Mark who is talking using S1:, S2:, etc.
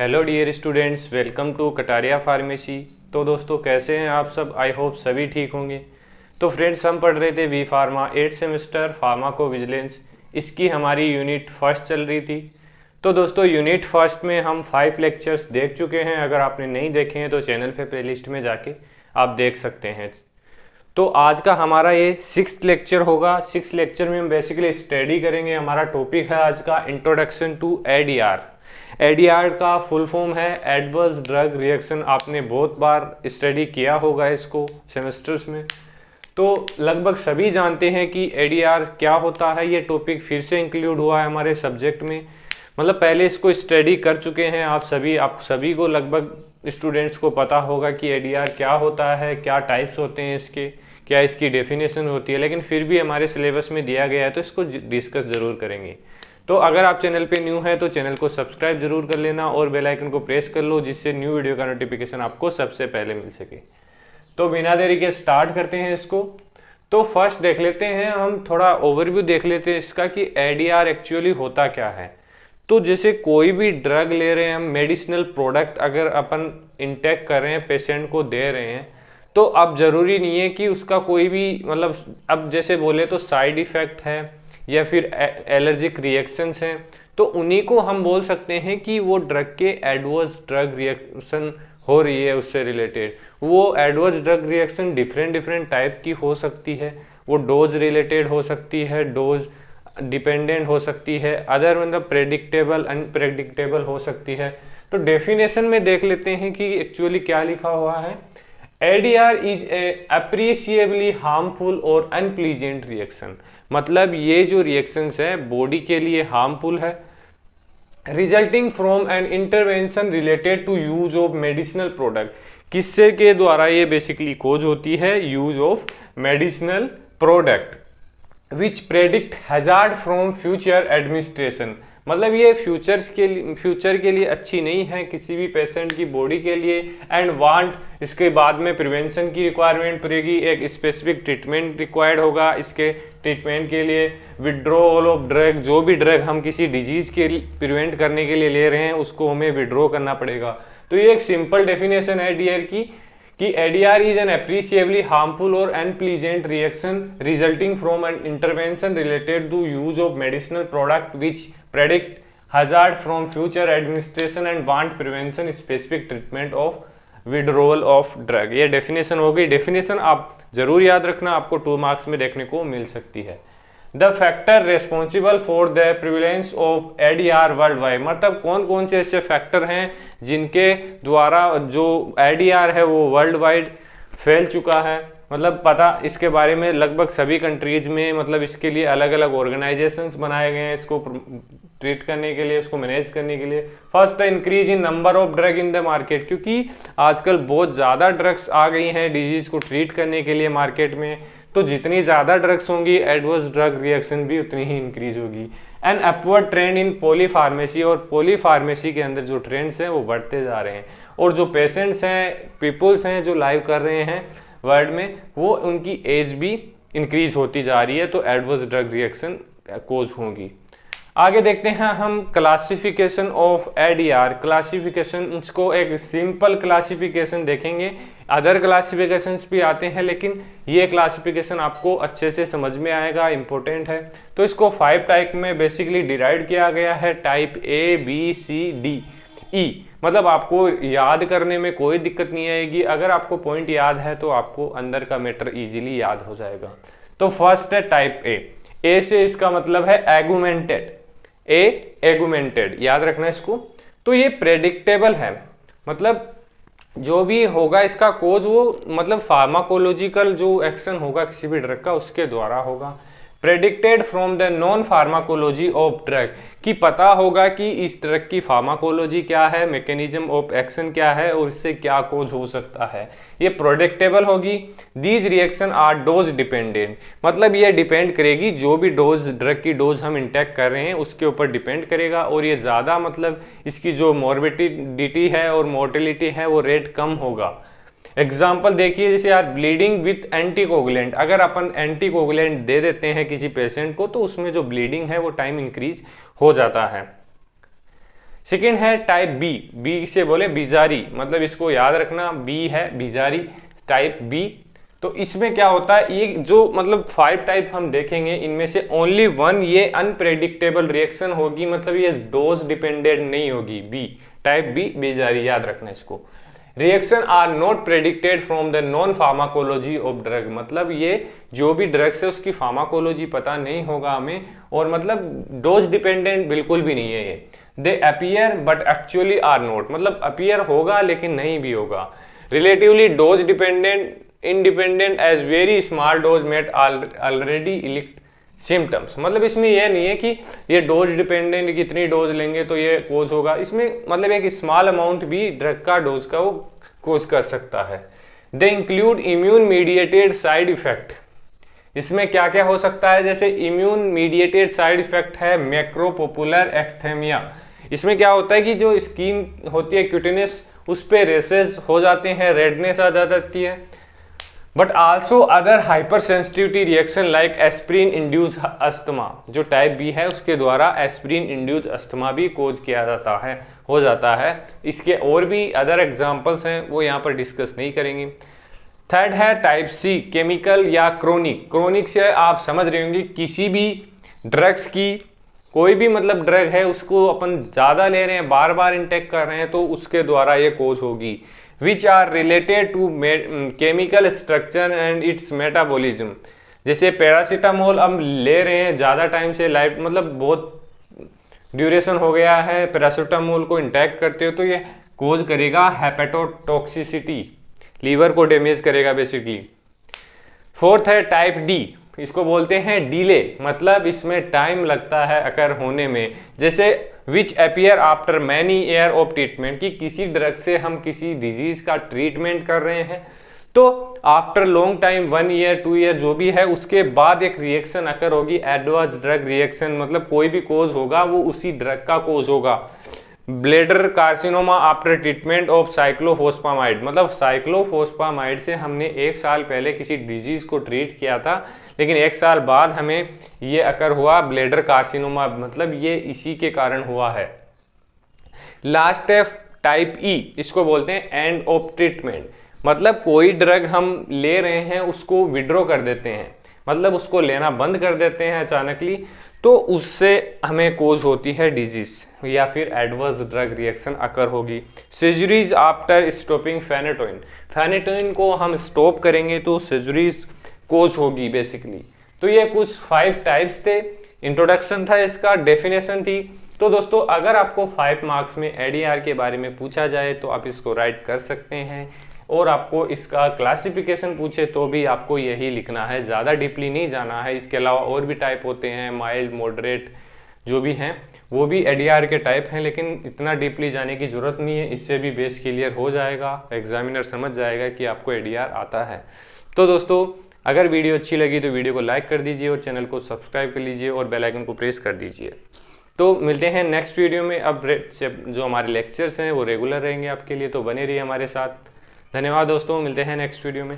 S1: Hello dear students, welcome to Kataria pharmacy. तो दोस्तों कैसे हैं आप सब? आई होप सभी ठीक होंगे। तो फ्रेंड्स, हम पढ़ रहे थे we pharma 8th semester pharmacovigilance. इसकी हमारी यूनिट फर्स्ट चल रही थी। तो दोस्तों यूनिट फर्स्ट में हम 5 लेक्चर्स देख चुके हैं। अगर आपने नहीं देखे हैं तो चैनल पे प्लेलिस्ट में जाके आप देख सकते हैं। तो आज का हमारा ये 6th लेक्चर होगा। 6th लेक्चर में हम बेसिकली स्टडी करेंगे। हमारा टॉपिक है आज का इंट्रोडक्शन टू एडीआर। एडीआर का फुल फॉर्म है एडवर्स ड्रग रिएक्शन। आपने बहुत बार स्टडी किया होगा इसको सेमेस्टर्स में, तो लगभग सभी जानते हैं कि एडीआर क्या होता है। ये टॉपिक फिर से इंक्लूड हुआ है हमारे सब्जेक्ट में, मतलब पहले इसको स्टडी कर चुके हैं आप सभी को लगभग स्टूडेंट्स को पता होगा कि एडीआर क्या होता है, क्या टाइप्स होते हैं इसके, क्या इसकी डेफिनेशन होती है। लेकिन फिर भी हमारे सिलेबस में दिया गया है तो इसको डिस्कस ज़रूर करेंगे। तो अगर आप चैनल पे न्यू है तो चैनल को सब्सक्राइब जरूर कर लेना और बेल आइकन को प्रेस कर लो, जिससे न्यू वीडियो का नोटिफिकेशन आपको सबसे पहले मिल सके। तो बिना देरी के स्टार्ट करते हैं इसको। तो फर्स्ट देख लेते हैं, हम थोड़ा ओवरव्यू देख लेते हैं इसका कि एडीआर एक्चुअली होता क्या है। तो जैसे कोई भी ड्रग ले रहे हैं हम, मेडिसिनल प्रोडक्ट अगर अपन इंटेक कर रहे हैं, पेशेंट को दे रहे हैं, तो अब जरूरी नहीं है कि उसका कोई भी मतलब, अब जैसे बोले तो साइड इफेक्ट है या फिर एलर्जिक रिएक्शंस हैं, तो उन्हीं को हम बोल सकते हैं कि वो ड्रग के एडवर्स ड्रग रिएक्शन हो रही है उससे रिलेटेड। वो adverse drug reaction different type की हो सकती है। वो डोज रिलेटेड हो सकती है, डोज डिपेंडेंट हो सकती है, अदर मतलब प्रेडिक्टेबल अनप्रेडिक्टेबल हो सकती है। तो डेफिनेशन में देख लेते हैं कि एक्चुअली क्या लिखा हुआ है। ADR is a appreciably harmful और अनप्लीजेंट रिएक्शन। मतलब ये जो रिएक्शंस है बॉडी के लिए हार्मफुल है, resulting from an intervention related to use of medicinal product. किससे के द्वारा ये बेसिकली कोज होती है? Use of medicinal product which predict hazard from future administration. मतलब ये फ्यूचर के लिए अच्छी नहीं है किसी भी पेशेंट की बॉडी के लिए। एंड वांट, इसके बाद में प्रिवेंशन की रिक्वायरमेंट पड़ेगी, एक स्पेसिफिक ट्रीटमेंट रिक्वायर्ड होगा। इसके ट्रीटमेंट के लिए विड्रॉल ऑफ ड्रग, जो भी ड्रग हम किसी डिजीज के प्रिवेंट करने के लिए ले रहे हैं उसको हमें विड्रॉ करना पड़ेगा। तो ये एक सिंपल डेफिनेशन है एडीआर की कि ADR is an appreciably harmful और unpleasant reaction resulting from an intervention related to use of medicinal product which predict hazard from future administration and want prevention specific treatment of withdrawal of drug। ये definition हो गई। Definition आप जरूर याद रखना, आपको 2 marks में देखने को मिल सकती है। The factor responsible for the prevalence of ADR world wide. मतलब कौन कौन से ऐसे फैक्टर हैं जिनके द्वारा जो एडीआर है वो वर्ल्ड वाइड फैल चुका है। मतलब पता इसके बारे में लगभग सभी कंट्रीज में, मतलब इसके लिए अलग अलग ऑर्गेनाइजेशंस बनाए गए हैं इसको ट्रीट करने के लिए, उसको मैनेज करने के लिए। First, increase in number of drug in the market, क्योंकि आजकल बहुत ज़्यादा ड्रग्स आ गई हैं डिजीज को ट्रीट करने के लिए मार्केट में। तो जितनी ज़्यादा ड्रग्स होंगी एडवर्स ड्रग रिएक्शन भी उतनी ही इंक्रीज होगी। And upward trend in polypharmacy, और पॉलीफार्मेसी के अंदर जो ट्रेंड्स हैं वो बढ़ते जा रहे हैं। और जो पेशेंट्स हैं, पीपल्स हैं जो लाइव कर रहे हैं वर्ल्ड में, वो उनकी एज भी इंक्रीज होती जा रही है। तो एडवर्स ड्रग रिएक्शन कोज होगी। आगे देखते हैं हम क्लासिफिकेशन ऑफ एडीआर। क्लासिफिकेशन, इसको एक सिंपल क्लासिफिकेशन देखेंगे। अदर क्लासिफिकेशंस भी आते हैं लेकिन ये क्लासिफिकेशन आपको अच्छे से समझ में आएगा, इंपॉर्टेंट है। तो इसको 5 टाइप में बेसिकली डिवाइड किया गया है। Type A, B, C, D, E। मतलब आपको याद करने में कोई दिक्कत नहीं आएगी। अगर आपको पॉइंट याद है तो आपको अंदर का मैटर इजीली याद हो जाएगा। तो फर्स्ट है टाइप A। ए से इसका मतलब है एगुमेंटेड। एगुमेंटेड याद रखना इसको। तो ये प्रेडिक्टेबल है, मतलब जो भी होगा इसका कोज वो मतलब फार्माकोलॉजिकल जो एक्शन होगा किसी भी ड्रग का उसके द्वारा होगा। Predicted from the known pharmacology of drug, कि पता होगा कि इस ड्रग की फार्माकोलॉजी क्या है, मैकेनिज्म ऑफ एक्शन क्या है और इससे क्या कोज हो सकता है, ये प्रेडिक्टेबल होगी। These reaction are dose dependent, मतलब ये डिपेंड करेगी, जो भी डोज ड्रग की डोज हम इंटेक कर रहे हैं उसके ऊपर डिपेंड करेगा। और ये ज़्यादा मतलब इसकी जो मॉर्बिडिटी है और मोर्टेलिटी है वो रेट कम होगा। एग्जाम्पल देखिए, जैसे यार ब्लीडिंग विथ एंटीकोगुलेंट, अगर अपन एंटीकोगुलेंट दे देते हैं किसी पेशेंट को तो उसमें जो ब्लीडिंग है वो टाइम इंक्रीज हो जाता है। सेकेंड है टाइप बी, बी से बोले बिजारी, मतलब इसको याद रखना, बी है बिजारी, टाइप बी। तो इसमें क्या होता है, ये जो मतलब 5 टाइप हम देखेंगे, इनमें से ओनली 1 ये अनप्रेडिक्टेबल रिएक्शन होगी, मतलब ये डोज डिपेंडेंट नहीं होगी। बी, टाइप बी बिजारी, याद रखना इसको। Reaction are not predicted from the known pharmacology of drug, मतलब ये जो भी ड्रग्स है उसकी फार्माकोलॉजी पता नहीं होगा हमें, और मतलब डोज डिपेंडेंट बिल्कुल भी नहीं है ये। They appear but actually are not, मतलब अपीयर होगा लेकिन नहीं भी होगा। Relatively dose dependent independent as very small dose might already elicit symptoms, मतलब इसमें यह नहीं है कि ये डोज डिपेंडेंट कितनी डोज लेंगे तो ये कोज होगा, इसमें मतलब एक स्मॉल अमाउंट भी ड्रग का डोज का वो कोज कर सकता है। They include immune mediated side effect, इसमें क्या क्या हो सकता है, जैसे इम्यून मीडिएटेड साइड इफेक्ट है मैक्रोपोपुलर एक्स्थेमिया, इसमें क्या होता है कि जो स्किन होती है क्यूटिनस उस पे रेसेस हो जाते हैं, रेडनेस आ जाती है। But also other hyper sensitivity reaction like aspirin induce asthma, जो टाइप बी है उसके द्वारा एस्प्रिन इंड्यूस अस्थमा भी कोज किया जाता है, हो जाता है। इसके और भी अदर एग्जांपल्स हैं, वो यहाँ पर डिस्कस नहीं करेंगे। थर्ड है टाइप सी, केमिकल या क्रोनिक। क्रोनिक से आप समझ रहे होंगे किसी भी ड्रग्स की, कोई भी मतलब ड्रग है उसको अपन ज़्यादा ले रहे हैं, बार बार इंटेक कर रहे हैं, तो उसके द्वारा ये कोज होगी। Which are related to chemical structure and its metabolism, जैसे पैरासीटामोल हम ले रहे हैं ज़्यादा टाइम से, लाइफ मतलब बहुत ड्यूरेशन हो गया है पैरासीटामोल को इंटेक करते हो, तो ये कोज करेगा हेपेटोटॉक्सिसिटी, लीवर को डैमेज करेगा बेसिकली। फोर्थ है टाइप डी, इसको बोलते हैं डीले, मतलब इसमें टाइम लगता है अकर होने में, जैसे which appear after many year of treatment, कि किसी ड्रग से हम किसी डिजीज का ट्रीटमेंट कर रहे हैं, तो after long time 1 year 2 year जो भी है उसके बाद एक रिएक्शन अकर होगी, एडवर्स ड्रग रिएक्शन, मतलब कोई भी कोज होगा वो उसी ड्रग का कोज होगा। Bladder carcinoma after treatment of cyclophosphamide, मतलब साइक्लोफोस्फामाइड से हमने 1 साल पहले किसी डिजीज को ट्रीट किया था, लेकिन 1 साल बाद हमें ये अकर हुआ ब्लैडर कार्सिनोमा, मतलब ये इसी के कारण हुआ है। लास्ट है टाइप ई, इसको बोलते हैं एंड ऑफ ट्रीटमेंट, मतलब कोई ड्रग हम ले रहे हैं उसको विड्रॉ कर देते हैं, मतलब उसको लेना बंद कर देते हैं अचानकली, तो उससे हमें कोज होती है डिजीज या फिर एडवर्स ड्रग रिएक्शन अकर होगी। Surgeries after stopping phenytoin, phenytoin को हम स्टॉप करेंगे तो सर्जरीज कोज होगी बेसिकली। तो ये कुछ 5 टाइप्स थे, इंट्रोडक्शन था इसका, डेफिनेशन थी। तो दोस्तों अगर आपको 5 मार्क्स में एडीआर के बारे में पूछा जाए तो आप इसको राइट कर सकते हैं, और आपको इसका क्लासिफिकेशन पूछे तो भी आपको यही लिखना है, ज़्यादा डीपली नहीं जाना है। इसके अलावा और भी टाइप होते हैं, माइल्ड मॉडरेट जो भी हैं वो भी एडीआर के टाइप हैं, लेकिन इतना डीपली जाने की ज़रूरत नहीं है, इससे भी बेस क्लियर हो जाएगा, एग्जामिनर समझ जाएगा कि आपको एडीआर आता है। तो दोस्तों अगर वीडियो अच्छी लगी तो वीडियो को लाइक कर दीजिए और चैनल को सब्सक्राइब कर लीजिए और बेल आइकन को प्रेस कर दीजिए। तो मिलते हैं नेक्स्ट वीडियो में। अब जो हमारे लेक्चर्स हैं वो रेगुलर रहेंगे आपके लिए, तो बने रहिए हमारे साथ। धन्यवाद दोस्तों, मिलते हैं नेक्स्ट वीडियो में।